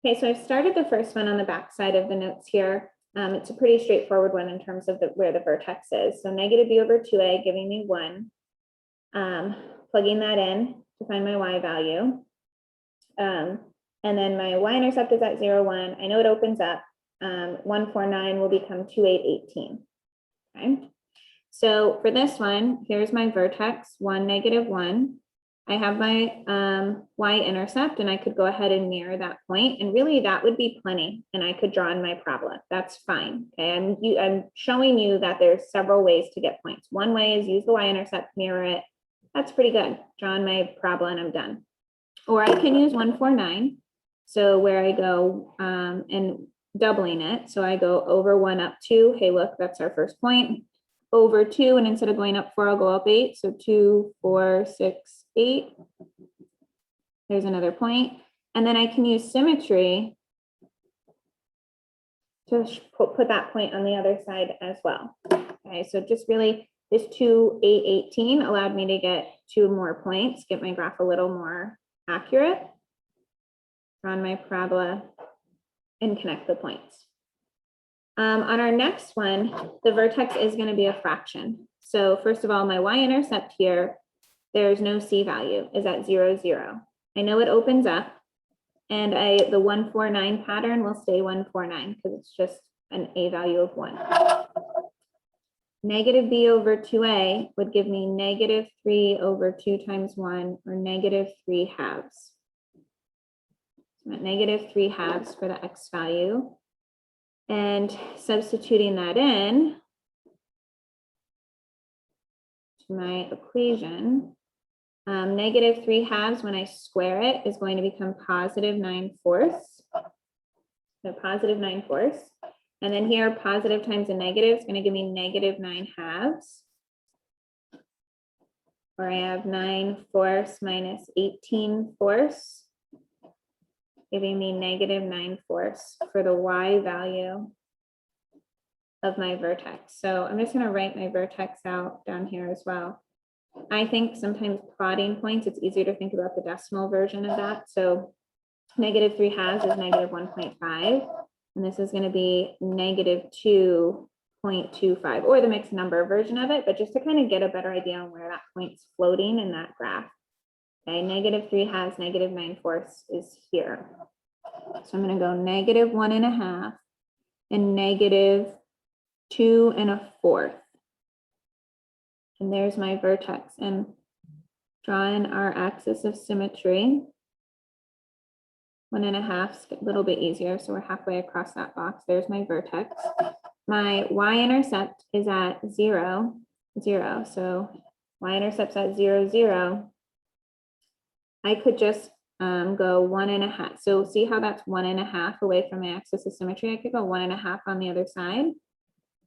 Okay, so I've started the first one on the back side of the notes here. It's a pretty straightforward one in terms of where the vertex is. So negative b over 2a giving me 1. Plugging that in to find my y value. And then my y-intercept is at 0, 1. I know it opens up. 149 will become 2818. Okay. So for this one, here's my vertex, 1, negative 1. I have my y-intercept, and I could go ahead and mirror that point, and really that would be plenty, and I could draw in my parabola. That's fine. Okay, I'm showing you that there's several ways to get points. One way is use the y-intercept, mirror it. That's pretty good. Draw in my parabola, and I'm done. Or I can use 149. So where I go and doubling it. So I go over 1 up 2. Hey, look, that's our first point. Over 2, and instead of going up 4, I'll go up 8. So 2, 4, 6, 8. There's another point. And then I can use symmetry to put that point on the other side as well. Okay, so just really this 2, 8, 18 allowed me to get 2 more points, get my graph a little more accurate. On my parabola and connect the points. On our next one, the vertex is going to be a fraction. So first of all, my y-intercept here, there's no c value, is at 0, 0. I know it opens up, and the 149 pattern will stay 149 because it's just an a value of 1. Negative b over 2a would give me negative 3 over 2 times 1, or negative 3 halves. So I'm at negative 3 halves for the x value. And substituting that in to my equation, negative 3 halves when I square it is going to become positive 9/4. So positive 9/4. And then here, positive times a negative is going to give me negative 9 halves. Or I have 9/4 minus 18/4. Giving me negative 9/4 for the y value of my vertex. So I'm just going to write my vertex out down here as well. I think sometimes plotting points, it's easier to think about the decimal version of that. So negative 3 halves is negative 1.5. And this is going to be negative 2.25, or the mixed number version of it, but just to kind of get a better idea on where that point's floating in that graph. Okay, negative 3 halves, negative 9/4 is here. So I'm going to go negative 1.5 and negative 2 1/4. And there's my vertex. And drawing our axis of symmetry. 1.5 is a little bit easier. So we're halfway across that box. There's my vertex. My y-intercept is at 0, 0. So y-intercept's at 0, 0. I could just go 1.5. So see how that's 1.5 away from my axis of symmetry? I could go 1.5 on the other side.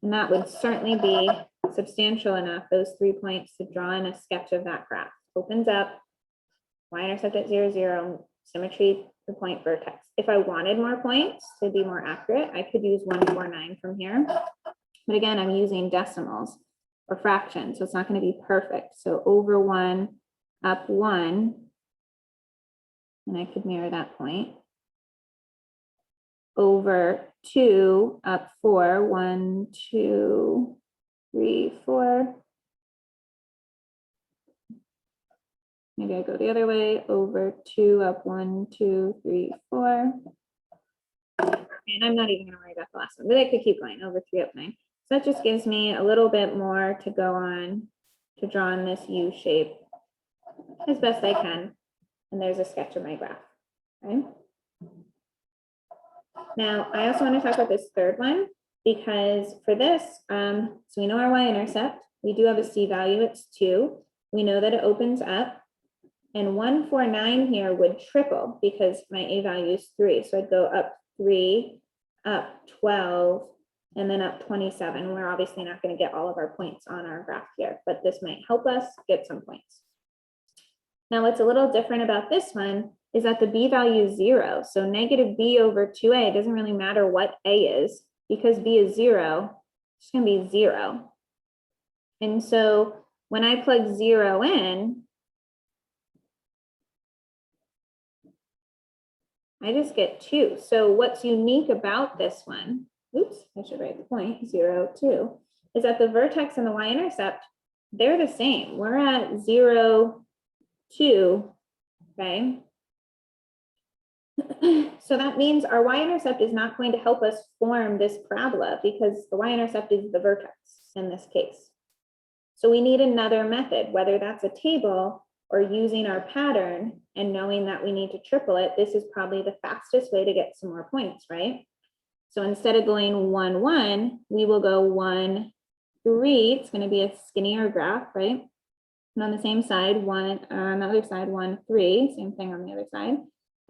And that would certainly be substantial enough, those 3 points, to draw in a sketch of that graph. Opens up, y-intercept at 0, 0, symmetry, the point vertex. If I wanted more points to be more accurate, I could use 149 from here. But again, I'm using decimals or fractions, so it's not going to be perfect. So over 1, up 1. And I could mirror that point. Over 2, up 4, 1, 2, 3, 4. Maybe I go the other way, over 2, up 1, 2, 3, 4. And I'm not even going to worry about the last one, but I could keep going, over 3, up 9. So that just gives me a little bit more to go on to draw in this U shape as best I can. And there's a sketch of my graph. Okay. Now, I also want to talk about this third one, because for this, so we know our y-intercept. We do have a c value, it's 2. We know that it opens up. And 149 here would triple because my a value is 3. So I'd go up 3, up 12, and then up 27. We're obviously not going to get all of our points on our graph here, but this might help us get some points. Now, what's a little different about this one is that the b value is 0. So negative b over 2a, it doesn't really matter what a is, because b is 0, it's going to be 0. And so when I plug 0 in, I just get 2. So what's unique about this one, oops, I should write the point, 0, 2, is that the vertex and the y-intercept, they're the same. We're at 0, 2, okay? So that means our y-intercept is not going to help us form this parabola because the y-intercept is the vertex in this case. So we need another method, whether that's a table or using our pattern and knowing that we need to triple it. This is probably the fastest way to get some more points, right? So instead of going 1, 1, we will go 1, 3. It's going to be a skinnier graph, right? And on the same side, on the other side, 1, 3, same thing on the other side.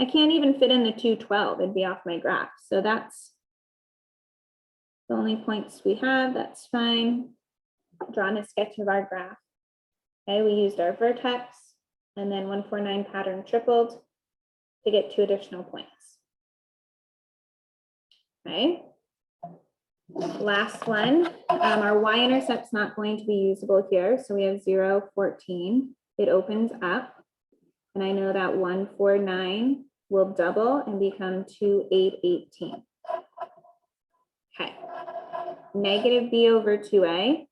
I can't even fit in the 2, 12. It'd be off my graph. So that's the only points we have. That's fine. Drawn a sketch of our graph. Okay, we used our vertex and then 149 pattern tripled to get 2 additional points. Okay. Last one, our y-intercept's not going to be usable here. So we have 0, 14. It opens up. And I know that 149 will double and become 2, 8, 18. Okay. Negative b over 2a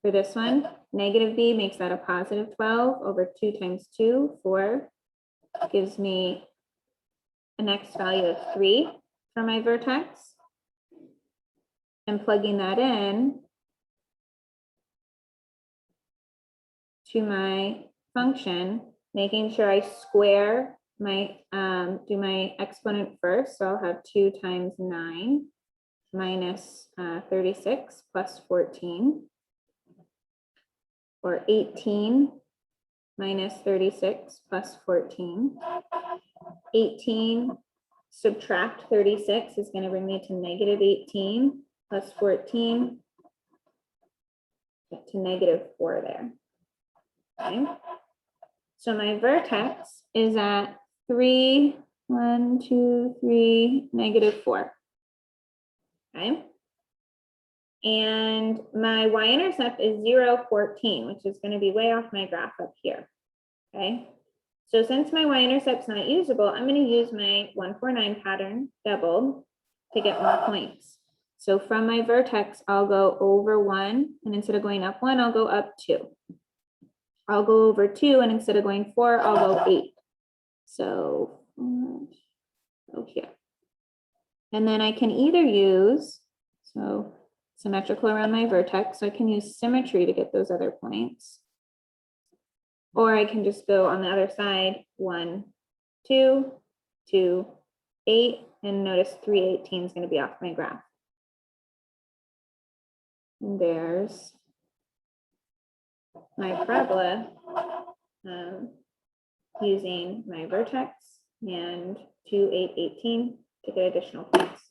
for this one. Negative b makes that a positive 12 over 2 times 2, 4. Gives me an x value of 3 for my vertex. And plugging that in to my function, making sure I square my, do my exponent first. So I'll have 2 times 9 minus 36 plus 14, or 18 minus 36 plus 14. 18 subtract 36 is going to bring me to negative 18 plus 14, get to negative 4 there. Okay. So my vertex is at 3, 1, 2, 3, negative 4. Okay. And my y-intercept is 0, 14, which is going to be way off my graph up here. Okay. So since my y-intercept's not usable, I'm going to use my 149 pattern doubled to get more points. So from my vertex, I'll go over 1, and instead of going up 1, I'll go up 2. I'll go over 2, and instead of going 4, I'll go 8. So go here. And then I can either use, so symmetrical around my vertex, so I can use symmetry to get those other points. Or I can just go on the other side, 1, 2, 2, 8, and notice 318 is going to be off my graph. And there's my parabola using my vertex and 2, 8, 18 to get additional points.